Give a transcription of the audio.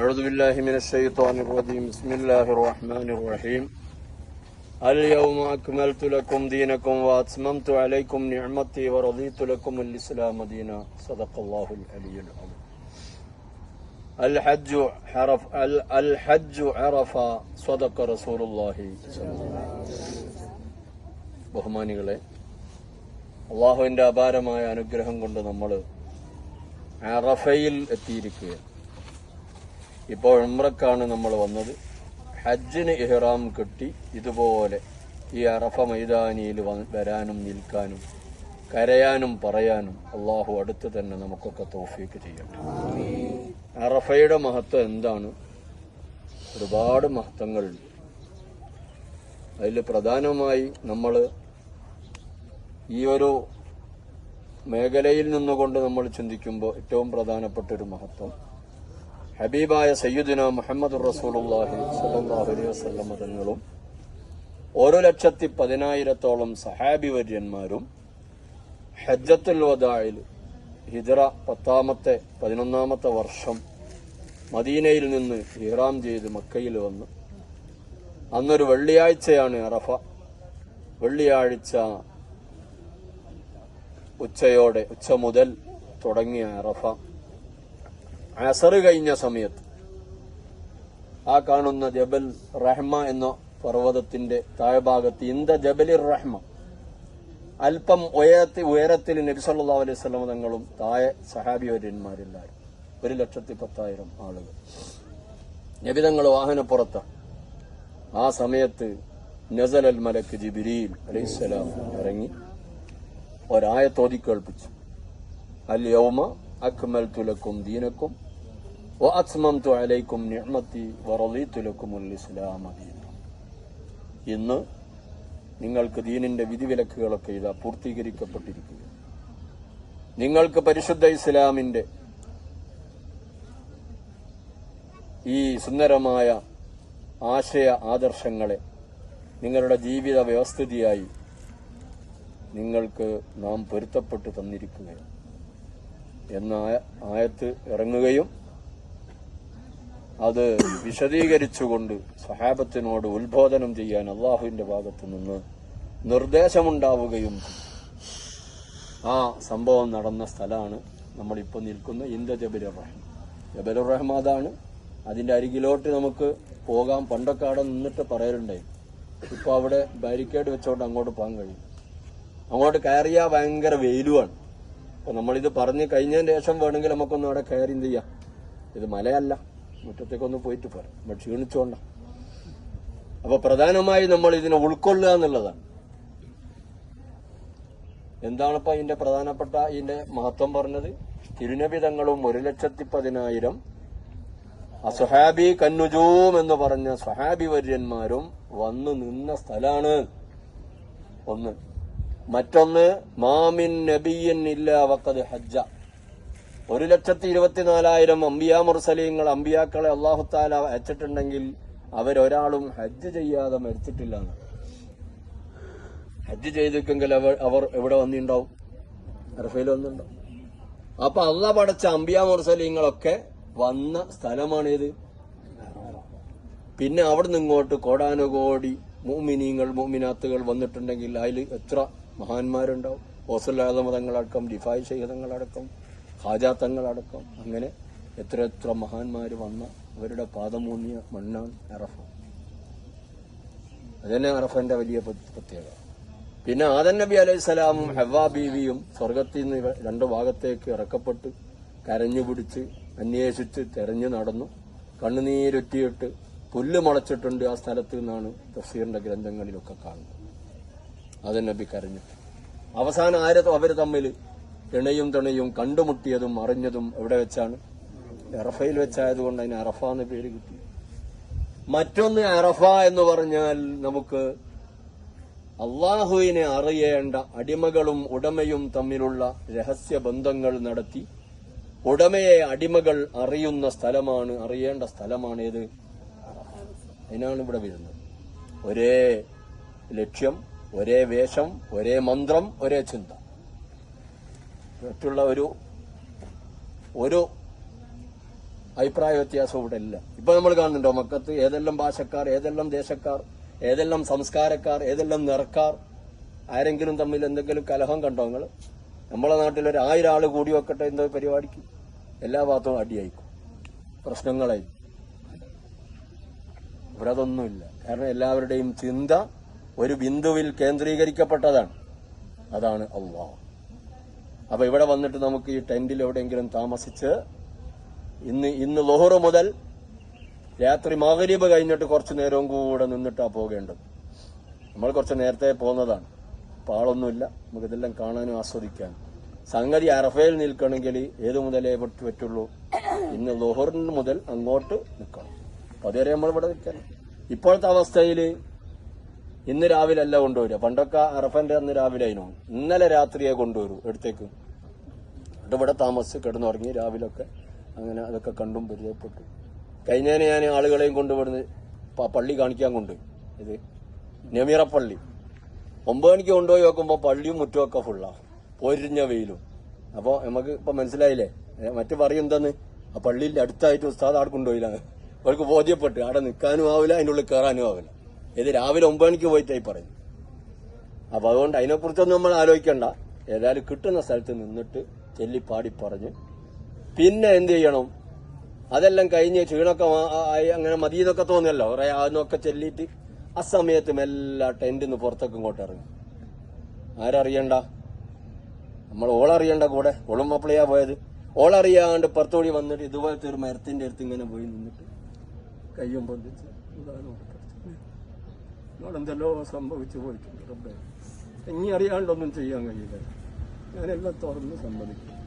أعوذ بالله من الشيطان الرجيم بسم الله الرحمن الرحيم اليوم أكملت لكم دينكم وأتممت عليكم نعمتي ورضيت لكم الإسلام دينا صدق الله العلي العظيم الحج عرفة صدق رسول الله ബഹുമാനികളെ, അള്ളാഹുവിൻ്റെ അപാരമായ അനുഗ്രഹം കൊണ്ട് നമ്മൾ അറഫയിൽ എത്തിയിരിക്കുകയാണ്. ഇപ്പോൾ ഉംറക്കാണ് നമ്മൾ വന്നത്. ഹജ്ജിന് ഇഹ്റാം കെട്ടി ഇതുപോലെ ഈ അറഫ മൈതാനിയിൽ വരാനും നിൽക്കാനും കരയാനും പറയാനും അള്ളാഹു അടുത്ത് തന്നെ നമുക്കൊക്കെ തൗഫീക്ക് ചെയ്യട്ടെ. അറഫയുടെ മഹത്വം എന്താണ്? ഒരുപാട് മഹത്വങ്ങളുണ്ട്. അതിൽ പ്രധാനമായി നമ്മൾ ഈ ഒരു മേഖലയിൽ നിന്നുകൊണ്ട് നമ്മൾ ചിന്തിക്കുമ്പോൾ ഏറ്റവും പ്രധാനപ്പെട്ട ഒരു മഹത്വം ഹബീബായ സയ്യിദുന മുഹമ്മദുർ റസൂലുള്ളാഹി സ്വല്ലല്ലാഹു അലൈഹി വസല്ലം തങ്ങളും 1,10,000-ഓളം സഹാബി വര്യന്മാരും ഹജ്ജത്തുൽ വദാഇൽ ഹിജ്റ 11ാമത്തെ വർഷം മദീനയിൽ നിന്ന് ഇഹ്റാം ചെയ്ത് മക്കയിൽ വന്ന് അന്നൊരു വെള്ളിയാഴ്ചയാണ് അറഫ. വെള്ളിയാഴ്ച ഉച്ച മുതൽ തുടങ്ങിയ അറഫ അസർ കഴിഞ്ഞ സമയത്ത് ആ കാണുന്ന ജബൽ റഹ്മ എന്ന പർവ്വതത്തിന്റെ താഴ്ഭാഗത്ത് ഇന്ദ ജബലിർ റഹ്മ അല്പം ഉയരത്തിൽ നബി സല്ലല്ലാഹു അലൈഹി വസല്ലം തങ്ങളും താഴെ സഹാബിവര്യന്മാരെല്ലാവരും 1,10,000 ആളുകൾ. നബി തങ്ങൾ വാഹനപ്പുറത്താണ്. ആ സമയത്ത് നസലൽ മലക്ക് ജിബ്രീൽ അലൈഹിസ്സലാം ഇറങ്ങി ഒരായത്തോതി കേൾപ്പിച്ചു. അൽ യൗമ അക്മൽതു ലക്കും ദീനക്കും വഅത്മംതു അലൈക്കും നിഅമതി വറദീതു ലക്കുമുൽ ഇസ്ലാമ ദീന. ഇന്ന് നിങ്ങൾക്ക് ദീനിന്റെ വിധിവിലക്കുകളൊക്കെ ഇതാ പൂർത്തീകരിക്കപ്പെട്ടിരിക്കുക. നിങ്ങൾക്ക് പരിശുദ്ധ ഇസ്ലാമിന്റെ ഈ സുന്ദരമായ ആശയ ആദർശങ്ങളെ നിങ്ങളുടെ ജീവിത വ്യവസ്ഥിതിയായി നിങ്ങൾക്ക് നാം പൊരുത്തപ്പെട്ടു തന്നിരിക്കുകയാണ് എന്ന ആയത്ത് ഇറങ്ങുകയും അത് വിശദീകരിച്ചുകൊണ്ട് സഹാബത്തിനോട് ഉത്ബോധനം ചെയ്യാൻ അള്ളാഹുവിന്റെ ഭാഗത്തു നിന്ന് നിർദ്ദേശമുണ്ടാവുകയും ആ സംഭവം നടന്ന സ്ഥലമാണ് നമ്മളിപ്പോൾ നിൽക്കുന്ന ഇന്ദ ജബലുർ റഹ്മ. ജബലുർ റഹ്മ അതാണ്. അതിന്റെ അരികിലോട്ട് നമുക്ക് പോകാം. പണ്ടൊക്കെ അവിടെ നിന്നിട്ട് പറയലുണ്ടായി. ഇപ്പൊ അവിടെ ബാരിക്കേഡ് വെച്ചോണ്ട് അങ്ങോട്ട് പോകാൻ കഴിയും. അങ്ങോട്ട് കയറിയാൽ ഭയങ്കര വെയിലുമാണ്. അപ്പൊ നമ്മളിത് പറഞ്ഞ് കഴിഞ്ഞതിന് ശേഷം വേണമെങ്കിൽ നമുക്കൊന്ന് അവിടെ കയറി എന്ത് ചെയ്യാം. ഇത് മലയല്ല, മുറ്റത്തേക്കൊന്ന് പോയിട്ട് പോരാം. നമ്മൾ ക്ഷീണിച്ചോണ്ട. അപ്പൊ പ്രധാനമായി നമ്മൾ ഇതിനെ ഉൾക്കൊള്ളുക എന്നുള്ളതാണ്. എന്താണിപ്പോ ഇതിന്റെ പ്രധാനപ്പെട്ട ഇതിന്റെ മഹത്വം പറഞ്ഞത്? തിരുനബി തങ്ങളും 1,10,000 അസ്ഹാബി കന്നുജൂം എന്ന് പറഞ്ഞ സ്വഹാബി വര്യന്മാരും വന്നു നിന്ന സ്ഥലാണ് ഒന്ന്. മറ്റൊന്ന് മാമിൻ നബിയ്യിൻ ഇല്ലാ വഖദ് ഹജ്ജ. 1,24,000 അംബിയാ മുർസലീങ്ങൾ അംബിയാക്കളെ അല്ലാഹു തആല അയച്ചിട്ടുണ്ടെങ്കിൽ അവരൊരാളും ഹജ്ജ് ചെയ്യാതെ മരിച്ചിട്ടില്ല. ഹജ്ജ് ചെയ്തിട്ടെങ്കിൽ അവർ എവിടെ വന്നിട്ടുണ്ടാവും? അറഫയിൽ വന്നിട്ടുണ്ടാവും. അപ്പൊ അള്ളാഹ് പടച്ച അംബിയാ മുർസലീങ്ങളൊക്കെ വന്ന സ്ഥലമാണേത്. പിന്നെ അവിടെ ഇങ്ങോട്ട് കോടാനുകോടി മുഅ്മിനീങ്ങൾ മുഅ്മിനാത്തുകൾ വന്നിട്ടുണ്ടെങ്കിൽ അതിൽ എത്ര മഹാന്മാരുണ്ടാവും? ഗൗസുൽ ആദം തങ്ങളടക്കം, റിഫായി ശൈഖ് തങ്ങളടക്കം, ഖാജ തങ്ങളടക്കം, അങ്ങനെ എത്ര മഹാന്മാര് വന്ന അവരുടെ പാദമൂന്നിയ മണ്ണാണ് അറഫ. അതന്നെ അറഫന്റെ വലിയ പ്രത്യേകത. പിന്നെ ആദം നബി അലൈഹിസ്സലാമും ഹവ്വാ ബീവിയും സ്വർഗത്തിൽ നിന്ന് 2 ഭാഗത്തേക്ക് ഇറക്കപ്പെട്ട് കരഞ്ഞുപിടിച്ച് അന്വേഷിച്ച് തെരഞ്ഞു നടന്നു. കണ്ണുനീരൊറ്റിയിട്ട് പുല്ല് മുളച്ചിട്ടുണ്ട് ആ സ്ഥലത്ത് നിന്നാണ് തഫ്സീറിന്റെ ഗ്രന്ഥങ്ങളിലൊക്കെ കാണുന്നത്. ആദം നബി കരഞ്ഞിട്ട് അവസാനം അവര് തമ്മിൽ ഇണയും തുണയും കണ്ടുമുട്ടിയതും അറിഞ്ഞതും എവിടെ വെച്ചാണ്? അറഫയിൽ വെച്ചായതുകൊണ്ട് അതിന് അറഫ എന്ന് പേര് കിട്ടി. മറ്റൊന്ന് അറഫ എന്ന് പറഞ്ഞാൽ നമുക്ക് അള്ളാഹുവിനെ അറിയേണ്ട അടിമകളും ഉടമയും തമ്മിലുള്ള രഹസ്യ ബന്ധങ്ങൾ നടത്തി ഉടമയെ അടിമകൾ അറിയുന്ന സ്ഥലമാണ്, അറിയേണ്ട സ്ഥലമാണേത്? അതിനാണ് ഇവിടെ വരുന്നത്. ഒരേ ലക്ഷ്യം, ഒരേ വേഷം, ഒരേ മന്ത്രം, ഒരേ ചിന്ത. മറ്റുള്ള ഒരു അഭിപ്രായ വ്യത്യാസം ഇവിടെ ഇല്ല. ഇപ്പൊ നമ്മൾ കാണുന്നുണ്ടോ മക്കത്ത് ഏതെല്ലാം ഭാഷക്കാർ, ഏതെല്ലാം ദേശക്കാർ, ഏതെല്ലാം സംസ്കാരക്കാർ, ഏതെല്ലാം നിറക്കാർ, ആരെങ്കിലും തമ്മിൽ എന്തെങ്കിലും കലഹം കണ്ടോ നിങ്ങൾ? നമ്മളെ നാട്ടിൽ 1000 ആള് കൂടി വെക്കട്ടെ എന്തോ പരിപാടിക്ക് എല്ലാ ഭാഗത്തും അടിയായിക്കും, പ്രശ്നങ്ങളായി. ഇവിടെ അതൊന്നുമില്ല. കാരണം എല്ലാവരുടെയും ചിന്ത ഒരു ബിന്ദുവിൽ കേന്ദ്രീകരിക്കപ്പെട്ടതാണ്. അതാണ് അല്ലാഹ്. അപ്പൊ ഇവിടെ വന്നിട്ട് നമുക്ക് ഈ ടെന്റിൽ എവിടെയെങ്കിലും താമസിച്ച് ഇന്ന് ളുഹർ മുതൽ രാത്രി മഗ്‌രിബ് കഴിഞ്ഞിട്ട് കുറച്ചു നേരവും കൂടെ നിന്നിട്ടാ പോകേണ്ടത്. നമ്മൾ കുറച്ച് നേരത്തെ പോകുന്നതാണ്. അപ്പൊ ആളൊന്നുമില്ല, നമുക്ക് ഇതെല്ലാം കാണാനും ആസ്വദിക്കാനും. സംഗതി അറഫയിൽ നിൽക്കണമെങ്കിൽ ഏതു മുതലേ പറ്റുള്ളൂ? ഇന്ന് ളുഹറിന് മുതൽ അങ്ങോട്ട് നിൽക്കണം. അപ്പൊ അതുവരെ നമ്മൾ ഇവിടെ നിൽക്കണം. ഇപ്പോഴത്തെ അവസ്ഥയിൽ ഇന്ന് രാവിലെ അല്ല കൊണ്ടുവരിക. പണ്ടൊക്കെ അറഫന്റെ അന്ന് രാവിലെ ആയിരുന്നു. ഇന്നലെ രാത്രിയെ കൊണ്ടുവരൂ എടുത്തേക്ക്. ഇവിടെ താമസിച്ച് കിടന്നുറങ്ങി രാവിലൊക്കെ അങ്ങനെ അതൊക്കെ കണ്ടും പരിചയപ്പെട്ടു. കഴിഞ്ഞതിന് ഞാൻ ആളുകളെയും കൊണ്ടുവിടുന്ന് പള്ളി കാണിക്കാൻ കൊണ്ടുപോയി. ഇത് നെമീറപ്പള്ളി 9 മണിക്ക് കൊണ്ടുപോയി നോക്കുമ്പോൾ പള്ളിയും മുറ്റുമൊക്കെ ഫുള്ളാ, പൊരിഞ്ഞ വെയിലും. അപ്പോൾ നമുക്ക് ഇപ്പൊ മനസ്സിലായില്ലേ മറ്റു പറയും എന്താന്ന്? ആ പള്ളിയിൽ അടുത്തായിട്ട് ഉസ്താദ് ആടെ കൊണ്ടുപോയില്ല. അവർക്ക് ബോധ്യപ്പെട്ടു അവിടെ നിൽക്കാനും ആവില്ല, അതിൻ്റെ ഉള്ളിൽ കയറാനും ആവില്ല. ഇത് രാവിലെ 9 മണിക്ക് പോയിട്ടായി പറയും. അപ്പൊ അതുകൊണ്ട് അതിനെക്കുറിച്ചൊന്നും നമ്മൾ ആലോചിക്കണ്ട. ഏതായാലും കിട്ടുന്ന സ്ഥലത്ത് നിന്നിട്ട് ചെല്ലിപ്പാടി പറഞ്ഞ് പിന്നെ എന്ത് ചെയ്യണം? അതെല്ലാം കഴിഞ്ഞ് ക്ഷീണമൊക്കെ ആയി അങ്ങനെ മതിയെന്നൊക്കെ തോന്നിയല്ലോ, കുറെ അതൊക്കെ ചെല്ലിയിട്ട് ആ സമയത്ത് മെല്ലെ ടെന്റിന്ന് പുറത്തൊക്കെ ഇങ്ങോട്ട് ഇറങ്ങി. ആരറിയണ്ട, നമ്മൾ ഓളറിയണ്ട. കൂടെ ഓളും മാപ്പിളയാ പോയത്. ഓളറിയാണ്ട് പുറത്തോടി വന്നിട്ട് ഇതുപോലത്തെ ഒരു മരത്തിന്റെ അടുത്ത് ഇങ്ങനെ പോയി നിന്നിട്ട് കയ്യും പൊന്തിച്ച് എന്തെല്ലോ സംഭവിച്ചു പോയിട്ടുണ്ട്. ഇനി അറിയാണ്ടൊന്നും ചെയ്യാൻ കഴിയില്ല. ഞാനെല്ലാം തുറന്ന് സമ്മതിക്കും.